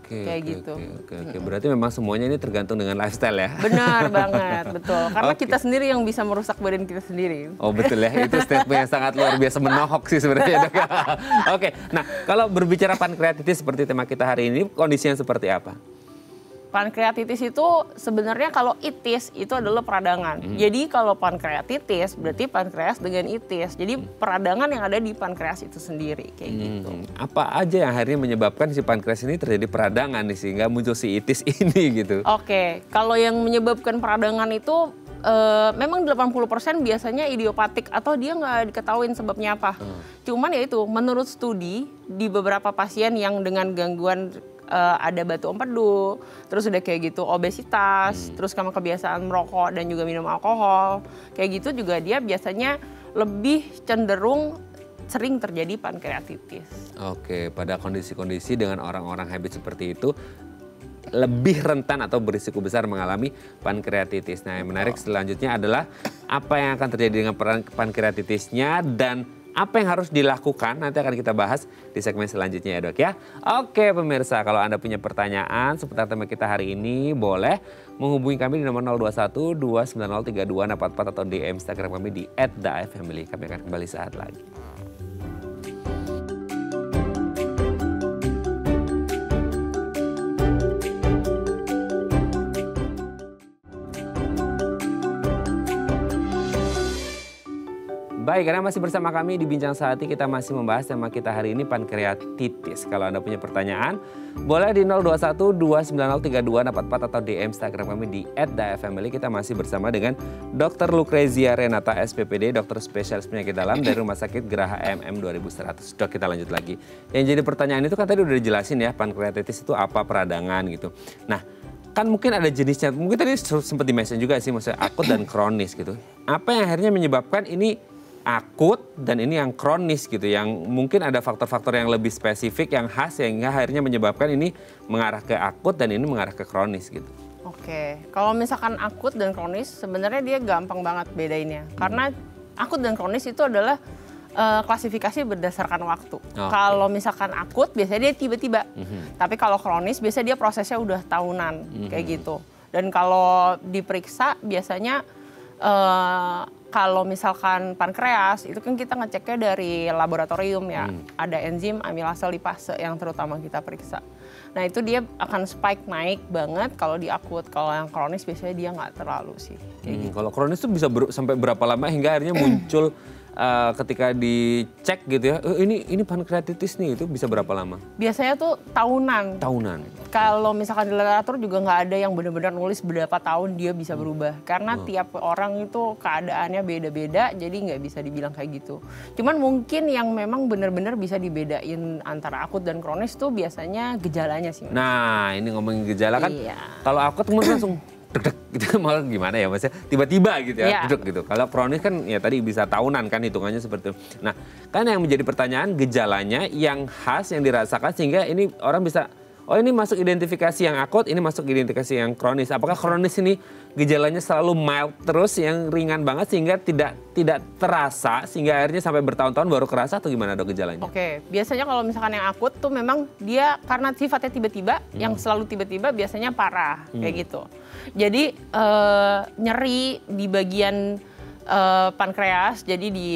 Kayak gitu. Oke. Berarti memang semuanya ini tergantung dengan lifestyle ya? Benar banget, betul. Karena kita sendiri yang bisa merusak badan kita sendiri. Oh betul ya, itu statement yang sangat luar biasa menohok sih sebenarnya. Oke, nah kalau berbicara pankreatitis seperti tema kita hari ini, kondisinya seperti apa? Pankreatitis itu sebenarnya kalau itis itu adalah peradangan. Jadi kalau pankreatitis berarti pankreas dengan itis. Jadi peradangan yang ada di pankreas itu sendiri kayak gitu. Apa aja yang akhirnya menyebabkan si pankreas ini terjadi peradangan nih sehingga muncul si itis ini gitu? Oke, kalau yang menyebabkan peradangan itu memang 80% biasanya idiopatik atau dia nggak diketahuin sebabnya apa. Cuman ya itu menurut studi di beberapa pasien yang dengan gangguan ada batu empedu, terus udah kayak gitu obesitas, terus sama kebiasaan merokok dan juga minum alkohol, kayak gitu juga dia biasanya lebih cenderung sering terjadi pankreatitis. Oke, pada kondisi-kondisi dengan orang-orang habit seperti itu lebih rentan atau berisiko besar mengalami pankreatitis. Nah, yang menarik selanjutnya adalah apa yang akan terjadi dengan pankreatitisnya dan apa yang harus dilakukan nanti akan kita bahas di segmen selanjutnya ya dok ya. Oke pemirsa, kalau Anda punya pertanyaan seputar tema kita hari ini boleh menghubungi kami di nomor 021 290 3244 atau di Instagram kami di @daifamily. Kami akan kembali saat lagi. Baik, karena masih bersama kami di Bincang Sehati, kita masih membahas tema kita hari ini pankreatitis. Kalau Anda punya pertanyaan, boleh di 021 290 3244 atau di Instagram kami di @daifamily. Kita masih bersama dengan Dr. Lucrezia Renata SPPD, dokter spesialis penyakit dalam dari Rumah Sakit Geraha MM 2100. Dok, kita lanjut lagi. Yang jadi pertanyaan itu kan tadi udah dijelasin ya, pankreatitis itu apa, peradangan gitu. Nah, kan mungkin ada jenisnya, mungkin tadi sempat di-mention juga sih, maksudnya akut dan kronis gitu. Apa yang akhirnya menyebabkan ini akut dan ini yang kronis gitu, yang mungkin ada faktor-faktor yang lebih spesifik yang khas sehingga akhirnya menyebabkan ini mengarah ke akut dan ini mengarah ke kronis gitu. Oke, kalau misalkan akut dan kronis sebenarnya dia gampang banget bedainnya. Karena akut dan kronis itu adalah klasifikasi berdasarkan waktu. Kalau misalkan akut biasanya dia tiba-tiba. Tapi kalau kronis biasanya dia prosesnya udah tahunan kayak gitu. Dan kalau diperiksa biasanya kalau misalkan pankreas itu kan kita ngeceknya dari laboratorium ya. Ada enzim amilase lipase yang terutama kita periksa. Nah itu dia akan spike naik banget kalau di akut. Kalau yang kronis biasanya dia nggak terlalu sih. Gitu. Kalau kronis itu bisa sampai berapa lama hingga akhirnya muncul ketika dicek gitu ya, ini pankreatitis nih, itu bisa berapa lama? Biasanya tuh tahunan. Tahunan. Kalau misalkan di literatur juga nggak ada yang benar-benar nulis berapa tahun dia bisa berubah. Karena tiap orang itu keadaannya beda-beda, jadi nggak bisa dibilang kayak gitu. Cuman mungkin yang memang benar-benar bisa dibedain antara akut dan kronis tuh biasanya gejalanya sih. Nah ini ngomongin gejala kan, kalau akut mungkin langsung deg-deg gitu, malah gimana ya maksudnya tiba-tiba gitu ya, deg gitu. Kalau kronis kan ya tadi bisa tahunan kan hitungannya seperti itu. Nah kan yang menjadi pertanyaan gejalanya yang khas yang dirasakan sehingga ini orang bisa, oh ini masuk identifikasi yang akut, ini masuk identifikasi yang kronis. Apakah kronis ini gejalanya selalu mild terus yang ringan banget sehingga tidak terasa sehingga akhirnya sampai bertahun-tahun baru kerasa atau gimana dok gejalanya? Oke, biasanya kalau misalkan yang akut tuh memang dia karena sifatnya tiba-tiba, yang selalu tiba-tiba biasanya parah kayak gitu. Jadi nyeri di bagian pankreas, jadi di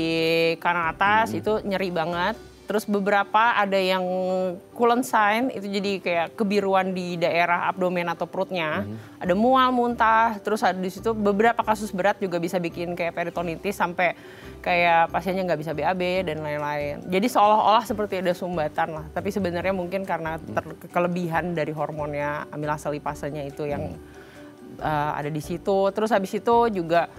kanan atas itu nyeri banget. Terus beberapa ada yang Cullen sign, itu jadi kayak kebiruan di daerah abdomen atau perutnya. Ada mual, muntah, terus ada di situ beberapa kasus berat juga bisa bikin kayak peritonitis sampai kayak pasiennya nggak bisa BAB dan lain-lain. Jadi seolah-olah seperti ada sumbatan lah, tapi sebenarnya mungkin karena kelebihan dari hormonnya amilase lipasenya itu yang ada di situ. Terus habis itu juga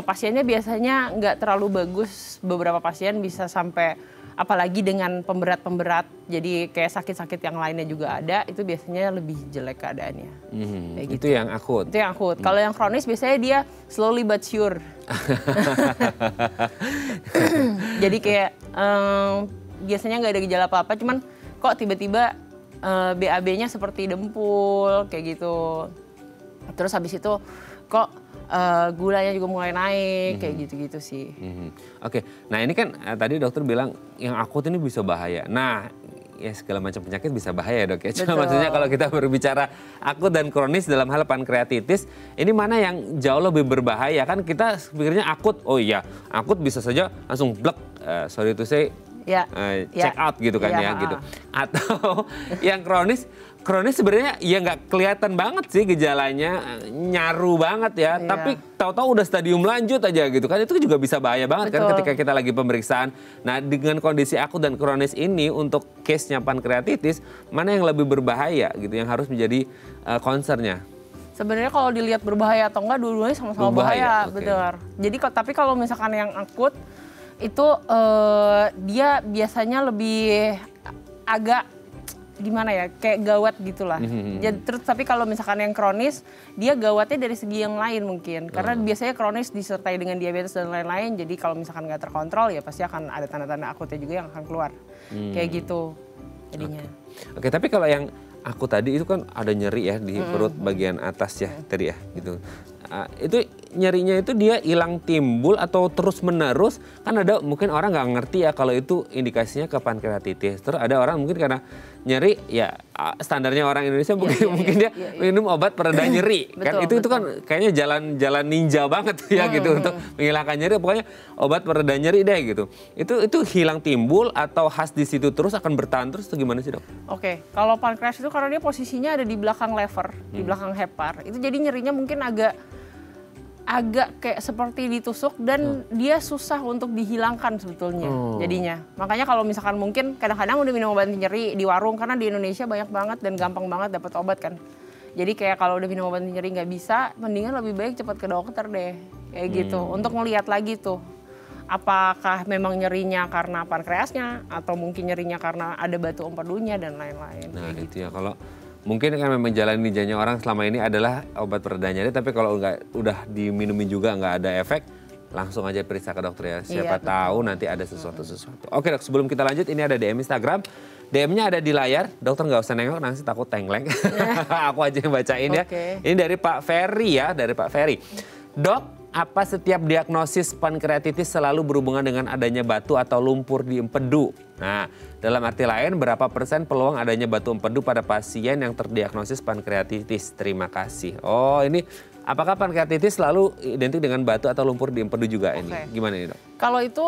pasiennya biasanya nggak terlalu bagus, beberapa pasien bisa sampai apalagi dengan pemberat-pemberat, jadi kayak sakit-sakit yang lainnya juga ada, itu biasanya lebih jelek keadaannya. Kayak Itu yang akut? Itu yang akut. Kalau yang kronis biasanya dia slowly but sure. Jadi kayak biasanya nggak ada gejala apa-apa, cuman kok tiba-tiba BAB-nya seperti dempul, kayak gitu. Terus habis itu kok gulanya juga mulai naik, kayak gitu-gitu sih. Oke, nah ini kan tadi dokter bilang yang akut ini bisa bahaya. Nah, ya segala macam penyakit bisa bahaya dok ya. Cuma maksudnya kalau kita berbicara akut dan kronis dalam hal pankreatitis, ini mana yang jauh lebih berbahaya? Kan kita pikirnya akut, oh iya akut bisa saja langsung blek, sorry to say, check out gitu kan ya gitu. Atau yang kronis sebenarnya ya nggak kelihatan banget sih gejalanya, nyaru banget ya, tapi tahu-tahu udah stadium lanjut aja gitu kan, itu juga bisa bahaya banget kan ketika kita lagi pemeriksaan. Nah dengan kondisi akut dan kronis ini untuk case-nya pankreatitis, mana yang lebih berbahaya gitu yang harus menjadi concern-nya? Sebenarnya kalau dilihat berbahaya atau enggak, dua-duanya sama-sama bahaya, benar. Jadi tapi kalau misalkan yang akut itu dia biasanya lebih agak gimana ya, kayak gawat gitulah. Jadi, terus tapi kalau misalkan yang kronis, dia gawatnya dari segi yang lain mungkin. Karena biasanya kronis disertai dengan diabetes dan lain-lain. Jadi kalau misalkan nggak terkontrol ya pasti akan ada tanda-tanda akutnya juga yang akan keluar. Kayak gitu jadinya. Oke, tapi kalau yang akut tadi itu kan ada nyeri ya di perut bagian atas ya tadi ya gitu. Itu nyerinya itu dia hilang timbul atau terus menerus, kan ada mungkin orang nggak ngerti ya kalau itu indikasinya ke pankreatitis. Terus ada orang mungkin karena nyeri ya standarnya orang Indonesia mungkin dia minum obat pereda nyeri. Kan itu kan kayaknya jalan ninja banget ya gitu untuk menghilangkan nyeri, pokoknya obat pereda nyeri deh gitu. Itu hilang timbul atau khas di situ terus akan bertahan terus atau gimana sih dok? Oke, kalau pankreas itu karena dia posisinya ada di belakang lever, di belakang hepar, itu jadi nyerinya mungkin agak kayak seperti ditusuk dan dia susah untuk dihilangkan sebetulnya jadinya. Makanya kalau misalkan mungkin kadang-kadang udah minum obat nyeri di warung, karena di Indonesia banyak banget dan gampang banget dapat obat kan. Jadi kayak kalau udah minum obat nyeri nggak bisa, mendingan lebih baik cepat ke dokter deh, kayak gitu. Untuk ngelihat lagi tuh, apakah memang nyerinya karena pankreasnya atau mungkin nyerinya karena ada batu empedunya dan lain-lain. Nah kayak itu ya, kalau mungkin kan memang jalan ninjanya orang selama ini adalah obat pereda nyeri, tapi kalau udah diminumin juga nggak ada efek, langsung aja periksa ke dokter ya. Siapa tahu nanti ada sesuatu. Oke dok, sebelum kita lanjut, ini ada DM Instagram. DM-nya ada di layar, dokter nggak usah nengok, nanti takut tengkleng. Aku aja yang bacain ya. Ini dari Pak Ferry ya, dari Pak Ferry. Dok, apa setiap diagnosis pankreatitis selalu berhubungan dengan adanya batu atau lumpur di empedu? Nah, dalam arti lain, berapa persen peluang adanya batu empedu pada pasien yang terdiagnosis pankreatitis? Terima kasih. Oh, ini apakah pankreatitis selalu identik dengan batu atau lumpur di empedu juga ini? Gimana nih dok? Kalau itu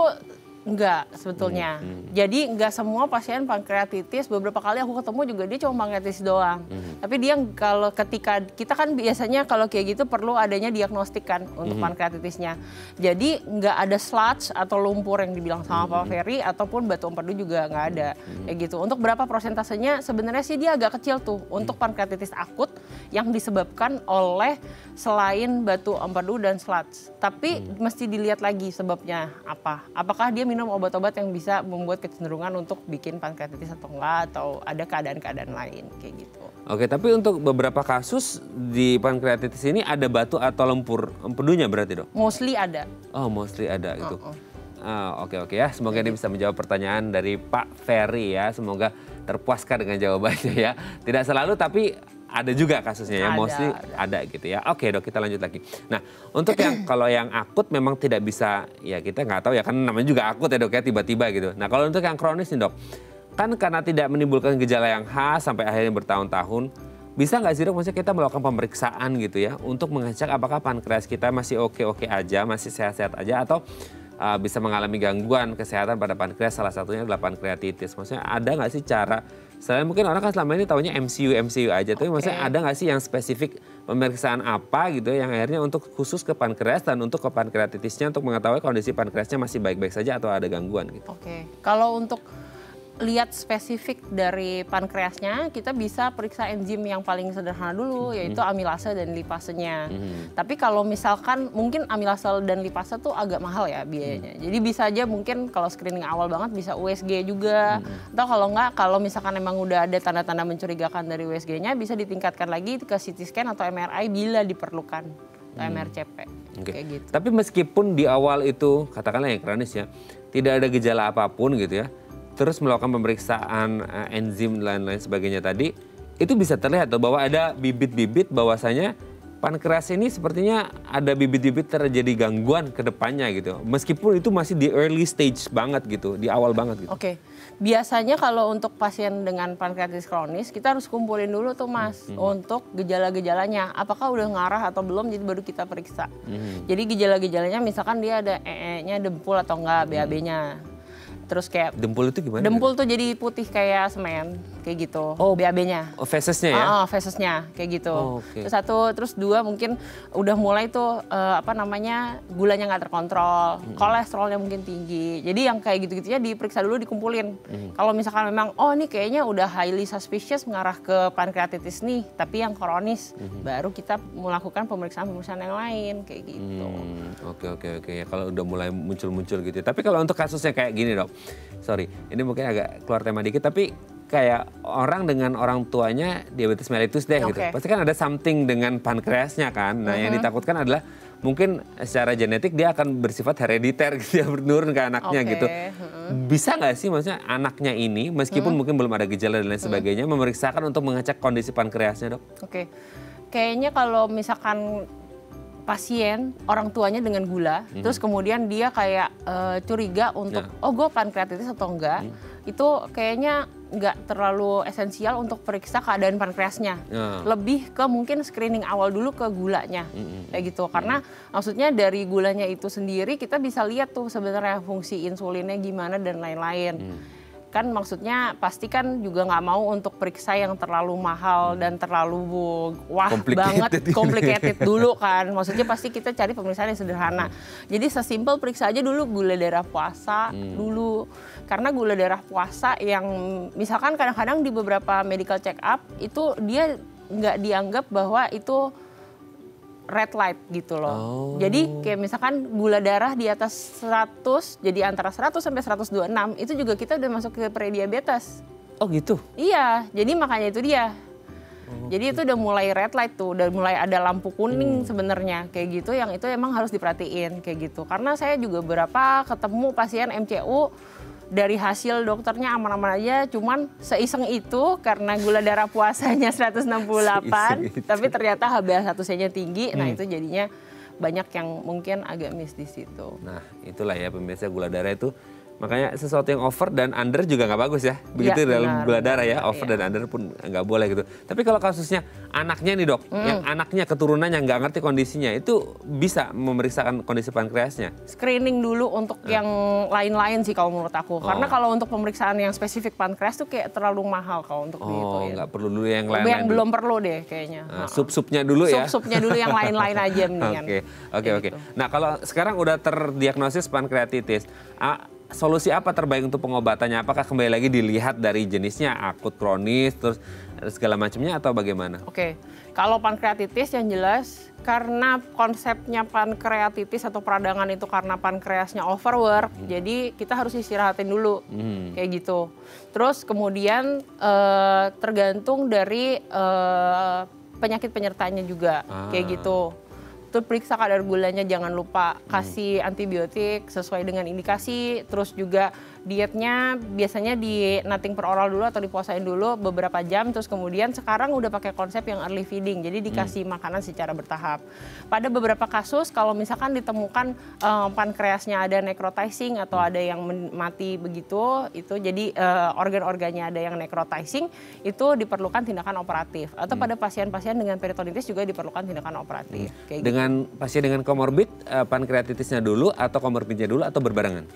enggak sebetulnya. Jadi enggak semua pasien pankreatitis, beberapa kali aku ketemu juga dia cuma pankreatitis doang. Tapi dia kalau ketika kita kan biasanya kalau kayak gitu perlu adanya diagnostik kan untuk pankreatitisnya. Jadi enggak ada sludge atau lumpur yang dibilang sama Pak Ferry ataupun batu empedu juga enggak ada. Kayak gitu. Untuk berapa persentasenya sebenarnya sih dia agak kecil tuh untuk pankreatitis akut yang disebabkan oleh selain batu empedu dan sludge. Tapi mesti dilihat lagi sebabnya apa. Apakah dia minum obat-obat yang bisa membuat kecenderungan untuk bikin pankreatitis atau enggak, atau ada keadaan-keadaan lain kayak gitu. Oke, tapi untuk beberapa kasus di pankreatitis ini ada batu atau lumpur empedunya berarti dok? Mostly ada. Oh, mostly ada gitu. Oke ya, semoga ini bisa menjawab pertanyaan dari Pak Ferry ya. Semoga terpuaskan dengan jawabannya ya. Tidak selalu tapi ada juga kasusnya ya, mostly ada gitu ya. Oke dok, kita lanjut lagi. Nah, untuk yang kalau yang akut memang tidak bisa, ya kita nggak tahu ya, kan namanya juga akut ya dok ya, tiba-tiba gitu. Nah kalau untuk yang kronis nih dok, kan karena tidak menimbulkan gejala yang khas sampai akhirnya bertahun-tahun, bisa nggak sih dok, maksudnya kita melakukan pemeriksaan gitu ya untuk mengecek apakah pankreas kita masih oke-oke aja, masih sehat-sehat aja, atau bisa mengalami gangguan kesehatan pada pankreas, salah satunya adalah pankreatitis. Maksudnya ada nggak sih cara, selain mungkin orang kan selama ini taunya MCU aja, tapi maksudnya ada nggak sih yang spesifik pemeriksaan apa gitu yang akhirnya untuk khusus ke pankreas dan untuk ke pankreatitisnya untuk mengetahui kondisi pankreasnya masih baik-baik saja atau ada gangguan gitu? Oke, kalau untuk lihat spesifik dari pankreasnya, kita bisa periksa enzim yang paling sederhana dulu, yaitu amilase dan lipasenya. Tapi kalau misalkan mungkin amilase dan lipase tuh agak mahal ya biayanya. Jadi bisa aja mungkin kalau screening awal banget bisa USG juga. Atau kalau enggak, kalau misalkan emang udah ada tanda-tanda mencurigakan dari USG-nya, bisa ditingkatkan lagi ke CT scan atau MRI bila diperlukan. Atau MRCP. Kayak gitu. Tapi meskipun di awal itu, katakanlah yang kronis ya, tidak ada gejala apapun gitu ya, terus melakukan pemeriksaan enzim dan lain-lain sebagainya tadi, itu bisa terlihat tuh bahwa ada bibit-bibit bahwasanya pankreas ini sepertinya ada bibit-bibit terjadi gangguan ke depannya gitu. Meskipun itu masih di early stage banget gitu, di awal banget gitu. Oke. Biasanya kalau untuk pasien dengan pankreatitis kronis, kita harus kumpulin dulu tuh Mas untuk gejala-gejalanya. Apakah udah ngarah atau belum, jadi baru kita periksa. Jadi gejala-gejalanya misalkan dia ada EE-nya dempul atau enggak, BAB-nya. Terus kayak Dempul itu gimana? dempul tuh jadi putih kayak semen, kayak gitu. Oh, BAB-nya. Oh, fesesnya ya? Fesesnya kayak gitu. Oh, okay. Terus satu, terus dua mungkin udah mulai tuh gulanya nggak terkontrol, kolesterolnya mungkin tinggi. Jadi yang kayak gitu-gitunya diperiksa dulu, dikumpulin. Kalau misalkan memang ini kayaknya udah highly suspicious mengarah ke pankreatitis nih, tapi yang kronis, baru kita melakukan pemeriksaan yang lain kayak gitu. Oke. Ya, kalau udah mulai muncul-muncul gitu. Tapi kalau untuk kasusnya kayak gini dok, sorry, ini mungkin agak keluar tema dikit, tapi kayak orang dengan orang tuanya diabetes mellitus deh gitu. Pasti kan ada something dengan pankreasnya kan. Nah yang ditakutkan adalah mungkin secara genetik dia akan bersifat herediter gitu ya, menurun ke anaknya gitu. Bisa nggak sih maksudnya anaknya ini meskipun mungkin belum ada gejala dan lain sebagainya memeriksakan untuk mengecek kondisi pankreasnya dok? Oke, kayaknya kalau misalkan pasien orang tuanya dengan gula, terus kemudian dia kayak curiga untuk gue pankreatitis atau enggak, itu kayaknya nggak terlalu esensial untuk periksa keadaan pankreasnya. Lebih ke mungkin screening awal dulu ke gulanya, kayak gitu. Karena maksudnya dari gulanya itu sendiri kita bisa lihat tuh sebenarnya fungsi insulinnya gimana dan lain-lain. Kan maksudnya pasti kan juga nggak mau untuk periksa yang terlalu mahal dan terlalu complicated dulu kan. Maksudnya pasti kita cari pemeriksaan yang sederhana. Jadi sesimpel periksa aja dulu gula darah puasa dulu. Karena gula darah puasa yang misalkan kadang-kadang di beberapa medical check up itu dia nggak dianggap bahwa itu red light gitu loh. Jadi kayak misalkan gula darah di atas 100, jadi antara 100 sampai 126 itu juga kita udah masuk ke prediabetes. Oh gitu? Iya, jadi makanya itu dia. Jadi itu udah mulai red light tuh, udah mulai ada lampu kuning sebenarnya kayak gitu, yang itu emang harus diperhatiin kayak gitu. Karena saya juga berapa ketemu pasien MCU dari hasil dokternya aman-aman aja, cuman seiseng itu karena gula darah puasanya 168, tapi ternyata HbA1c-nya tinggi, nah itu jadinya banyak yang mungkin agak miss di situ. Nah itulah ya pemirsa, gula darah itu makanya sesuatu yang over dan under juga nggak bagus ya. Begitu ya, dalam gula darah ya, over dan under pun nggak boleh gitu. Tapi kalau kasusnya anaknya nih dok, yang anaknya keturunannya nggak ngerti kondisinya, itu bisa memeriksakan kondisi pankreasnya? Screening dulu untuk yang lain-lain sih kalau menurut aku. Karena kalau untuk pemeriksaan yang spesifik pankreas tuh kayak terlalu mahal kalau untuk gitu ya. Nggak perlu dulu yang lain-lain. Yang belum perlu deh kayaknya. Sup-supnya dulu ya? Sup-supnya dulu yang lain-lain aja mendingan. Oke. Nah kalau sekarang udah terdiagnosis pankreatitis, solusi apa terbaik untuk pengobatannya? Apakah kembali lagi dilihat dari jenisnya, akut, kronis, terus segala macamnya atau bagaimana? Oke, kalau pankreatitis yang jelas karena konsepnya pankreatitis atau peradangan itu karena pankreasnya overwork, jadi kita harus istirahatin dulu, kayak gitu. Terus kemudian tergantung dari penyakit penyertanya juga, kayak gitu. betul-betul periksa kadar gulanya, jangan lupa kasih antibiotik sesuai dengan indikasi, terus juga dietnya biasanya di nothing per oral dulu atau dipuasain dulu beberapa jam, terus kemudian sekarang udah pakai konsep yang early feeding, jadi dikasih makanan secara bertahap. Pada beberapa kasus kalau misalkan ditemukan pankreasnya ada necrotizing atau ada yang mati begitu, itu jadi organ-organnya ada yang necrotizing, itu diperlukan tindakan operatif. Atau pada pasien-pasien dengan peritonitis juga diperlukan tindakan operatif. Kayak dengan pasien dengan komorbid, pankreatitisnya dulu atau komorbidnya dulu atau berbarengan?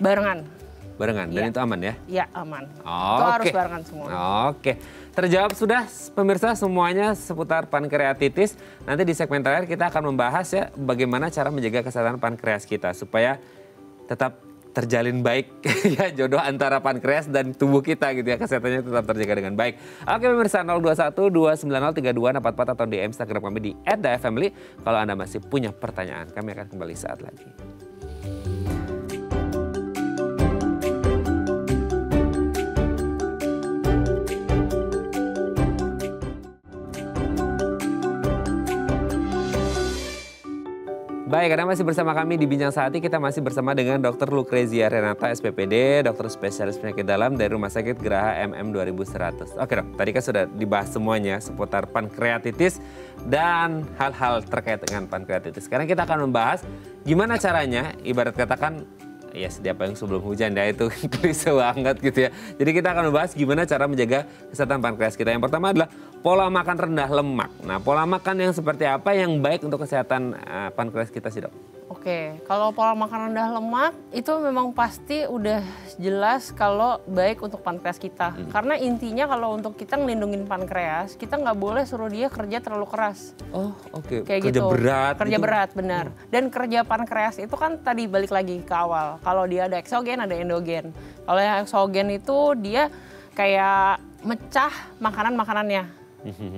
Barengan, dan itu aman ya? Iya, aman. Itu harus barengan semua. Oke, terjawab sudah pemirsa semuanya seputar pankreatitis. Nanti di segmen terakhir kita akan membahas ya bagaimana cara menjaga kesehatan pankreas kita supaya tetap terjalin baik ya jodoh antara pankreas dan tubuh kita gitu ya, kesehatannya tetap terjaga dengan baik. Oke pemirsa, 021-290-3244 atau di Instagram kami di @dafamily kalau Anda masih punya pertanyaan. Kami akan kembali saat lagi. Baik, Anda masih bersama kami di Bincang Sehati. Kita masih bersama dengan Dr. Lucrezia Renata, SPPD, dokter spesialis penyakit dalam dari Rumah Sakit Geraha MM 2100. Oke dok, tadi kan sudah dibahas semuanya seputar pankreatitis dan hal-hal terkait dengan pankreatitis. Sekarang kita akan membahas gimana caranya, ibarat katakan, ya sedia payung sebelum hujan ya, itu klise banget gitu ya. Jadi kita akan membahas gimana cara menjaga kesehatan pankreas kita. Yang pertama adalah pola makan rendah lemak. Nah, pola makan yang seperti apa yang baik untuk kesehatan pankreas kita sih dok? Oke, kalau pola makan rendah lemak itu memang pasti udah jelas kalau baik untuk pankreas kita. Karena intinya kalau untuk kita ngelindungin pankreas, kita nggak boleh suruh dia kerja terlalu keras. Oh oke, Kayak kerja gitu. berat. Kerja gitu. berat, benar. Dan kerja pankreas itu kan tadi balik lagi ke awal. Kalau dia ada eksogen, ada endogen. Kalau yang eksogen itu dia kayak mecah makanan-makanannya.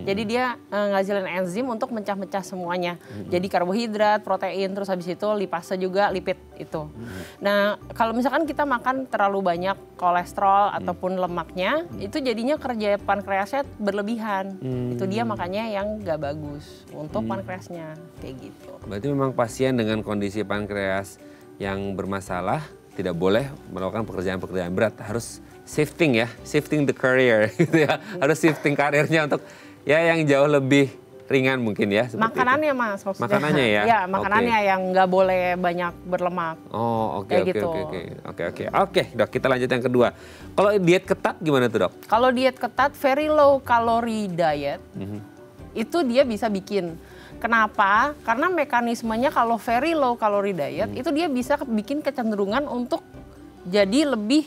Jadi dia ngazilin enzim untuk mecah-mecah semuanya. Jadi karbohidrat, protein, terus habis itu lipase juga, lipid itu. Nah kalau misalkan kita makan terlalu banyak kolesterol ataupun lemaknya, itu jadinya kerja pankreasnya berlebihan. Itu dia makanya yang gak bagus untuk pankreasnya, kayak gitu. Berarti memang pasien dengan kondisi pankreas yang bermasalah tidak boleh melakukan pekerjaan-pekerjaan berat, harus shifting ya, shifting the career gitu ya, harus shifting karirnya untuk ya yang jauh lebih ringan mungkin ya. Makanannya itu. Mas maksudnya. Makanannya ya? Ya makanannya yang nggak boleh banyak berlemak. Oh oke gitu. Oke dok, kita lanjut yang kedua. Kalau diet ketat gimana tuh dok? Kalau diet ketat very low calorie diet itu dia bisa bikin. Kenapa? Karena mekanismenya kalau very low calorie diet itu dia bisa bikin kecenderungan untuk jadi lebih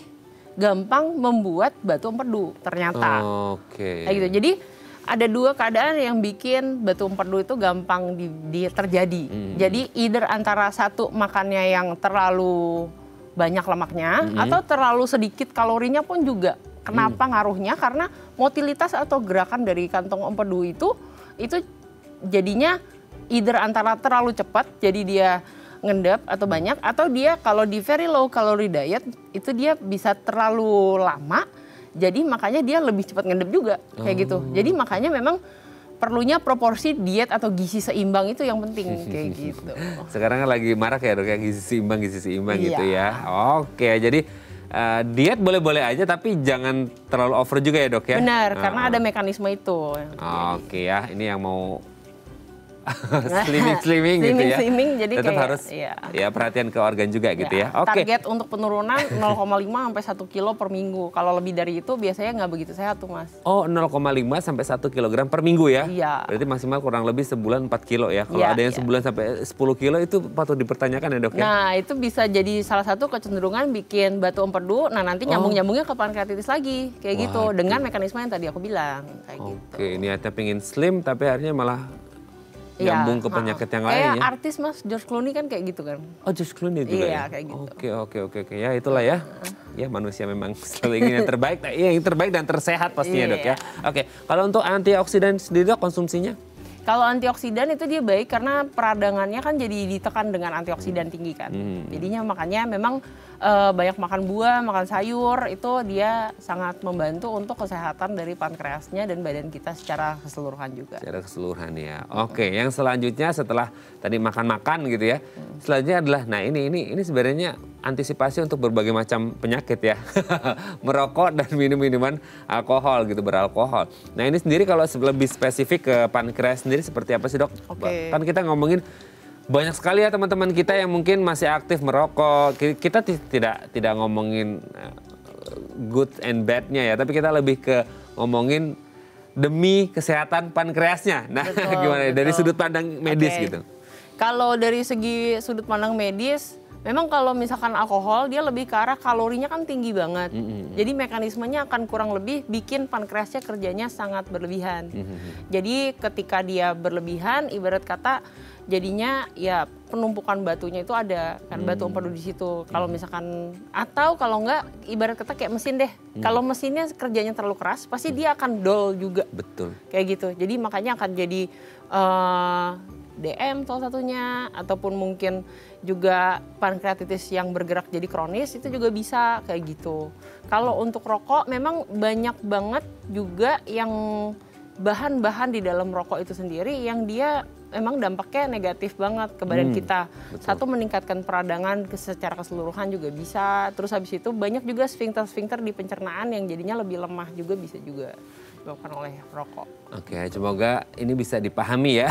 gampang membuat batu empedu ternyata. Oke. Kayak gitu. Jadi ada dua keadaan yang bikin batu empedu itu gampang terjadi. Jadi either antara satu makannya yang terlalu banyak lemaknya atau terlalu sedikit kalorinya pun juga. Kenapa ngaruhnya? Karena motilitas atau gerakan dari kantong empedu itu jadinya either antara terlalu cepat jadi dia ngendap atau banyak, atau dia kalau di very low calorie diet itu dia bisa terlalu lama, jadi makanya dia lebih cepat ngendap juga kayak gitu. Jadi makanya memang perlunya proporsi diet atau gizi seimbang itu yang penting kayak gitu. Sekarang kan lagi marak ya dok ya, gizi seimbang gitu ya. Oke, jadi diet boleh-boleh aja tapi jangan terlalu over juga ya dok ya. Benar, karena ada mekanisme itu. Oke ya, ini yang mau slimming gitu ya. Jadi tetap kayak, harus ya perhatian ke organ juga gitu ya. Oke. Target untuk penurunan 0,5 sampai 1 kilo per minggu. Kalau lebih dari itu biasanya nggak begitu sehat tuh mas. Oh 0,5 sampai 1 kilogram per minggu ya? Iya. Berarti maksimal kurang lebih sebulan 4 kilo ya. Kalau ada yang sebulan sampai 10 kilo itu patut dipertanyakan ya dok ya? Nah itu bisa jadi salah satu kecenderungan bikin batu empedu. Nah nanti nyambung-nyambungnya ke pankreatitis lagi. Kayak gitu. Dengan mekanisme yang tadi aku bilang. Kayak gitu. Oke, niatnya pengen slim tapi akhirnya malah nyambung ke penyakit yang lain ya. Kayak artis mas, George Clooney kan kayak gitu kan. Oh George Clooney juga ya? Iya kayak gitu. Oke. Ya itulah ya. Ya manusia memang selalu ingin yang terbaik. Yang terbaik dan tersehat pastinya dok ya. Oke, kalau untuk antioksidan sendiri dok konsumsinya? Kalau antioksidan itu dia baik karena peradangannya kan jadi ditekan dengan antioksidan tinggi kan. Jadinya makanya memang banyak makan buah, makan sayur, itu dia sangat membantu untuk kesehatan dari pankreasnya dan badan kita secara keseluruhan juga. Secara keseluruhan ya. Oke, yang selanjutnya setelah tadi makan-makan gitu ya. Selanjutnya adalah, nah ini sebenarnya antisipasi untuk berbagai macam penyakit ya. Merokok dan minum minuman alkohol gitu, beralkohol. Nah ini sendiri kalau lebih spesifik ke pankreas sendiri seperti apa sih dok? Oke. Kan kita ngomongin banyak sekali ya teman-teman kita yang mungkin masih aktif merokok. Kita tidak ngomongin good and bad-nya ya, tapi kita lebih ke ngomongin demi kesehatan pankreasnya. Nah, Betul, gimana betul. dari sudut pandang medis gitu? Kalau dari segi sudut pandang medis, memang kalau misalkan alkohol dia lebih ke arah kalorinya kan tinggi banget. Jadi mekanismenya akan kurang lebih bikin pankreasnya kerjanya sangat berlebihan. Jadi ketika dia berlebihan, ibarat kata jadinya ya penumpukan batunya itu ada kan, batu empedu di situ. Kalau misalkan atau kalau enggak ibarat kata kayak mesin deh. Kalau mesinnya kerjanya terlalu keras, pasti dia akan dol juga. Betul. Kayak gitu. Jadi makanya akan jadi DM salah satunya, ataupun mungkin juga pankreatitis yang bergerak jadi kronis itu juga bisa kayak gitu. Kalau untuk rokok memang banyak banget juga yang bahan-bahan di dalam rokok itu sendiri yang dia emang dampaknya negatif banget ke badan kita. Betul. Satu, meningkatkan peradangan secara keseluruhan juga bisa. Terus habis itu banyak juga sphincter-sphincter di pencernaan yang jadinya lebih lemah juga bisa juga disebabkan oleh rokok. Oke, semoga ini bisa dipahami ya.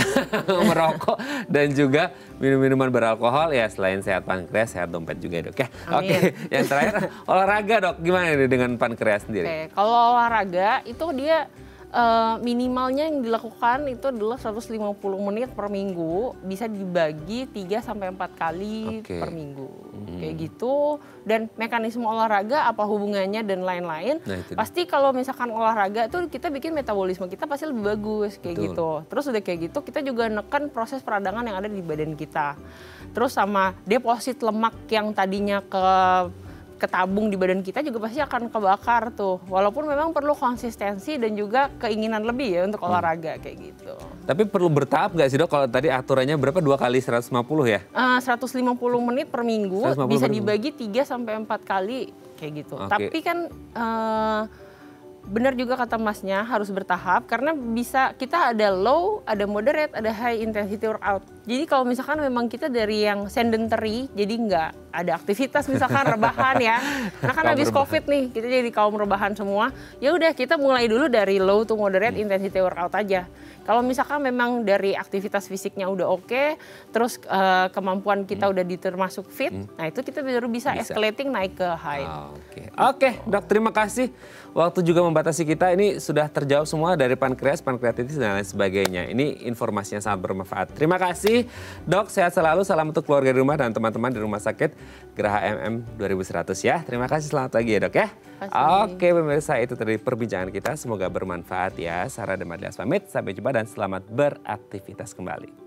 Merokok dan juga minum-minuman beralkohol ya, selain sehat pankreas, sehat dompet juga dok ya. Amin. Oke, yang terakhir olahraga dok, gimana nih dengan pankreas sendiri? Oke, kalau olahraga itu dia minimalnya yang dilakukan itu adalah 150 menit per minggu, bisa dibagi 3-4 kali per minggu. Kayak gitu. Dan mekanisme olahraga apa hubungannya dan lain-lain. Nah, itu pasti kalau misalkan olahraga tuh kita bikin metabolisme kita pasti lebih bagus kayak Betul. gitu. Terus udah kayak gitu kita juga neken proses peradangan yang ada di badan kita. Terus sama deposit lemak yang tadinya ketabung di badan kita juga pasti akan kebakar tuh. Walaupun memang perlu konsistensi dan juga keinginan lebih ya untuk olahraga kayak gitu. Tapi perlu bertahap nggak sih dok? Kalau tadi aturannya berapa? 2 kali 150 ya? 150 menit per minggu 150 bisa per minggu. dibagi 3-4 kali kayak gitu. Oke. Tapi kan benar juga kata masnya harus bertahap karena bisa kita ada low, ada moderate, ada high intensity workout. Jadi kalau misalkan memang kita dari yang sedentary, jadi nggak ada aktivitas misalkan rebahan ya. Nah kan Kaum habis rebahan. COVID nih, kita jadi kaum rebahan semua. Ya udah kita mulai dulu dari low to moderate intensity workout aja. Kalau misalkan memang dari aktivitas fisiknya udah oke, terus kemampuan kita udah termasuk fit, nah itu kita baru bisa escalating naik ke high. Oke, dok, terima kasih. Waktu juga membatasi kita, ini sudah terjawab semua dari pankreas, pankreatitis dan lain sebagainya. Ini informasi yang sangat bermanfaat. Terima kasih dok, sehat selalu, salam untuk keluarga di rumah dan teman-teman di rumah sakit Geraha MM 2100 ya. Terima kasih, selamat pagi ya dok ya. Oke pemirsa, itu tadi perbincangan kita, semoga bermanfaat ya. Sarah dan Madlias pamit, sampai jumpa dan selamat beraktivitas kembali.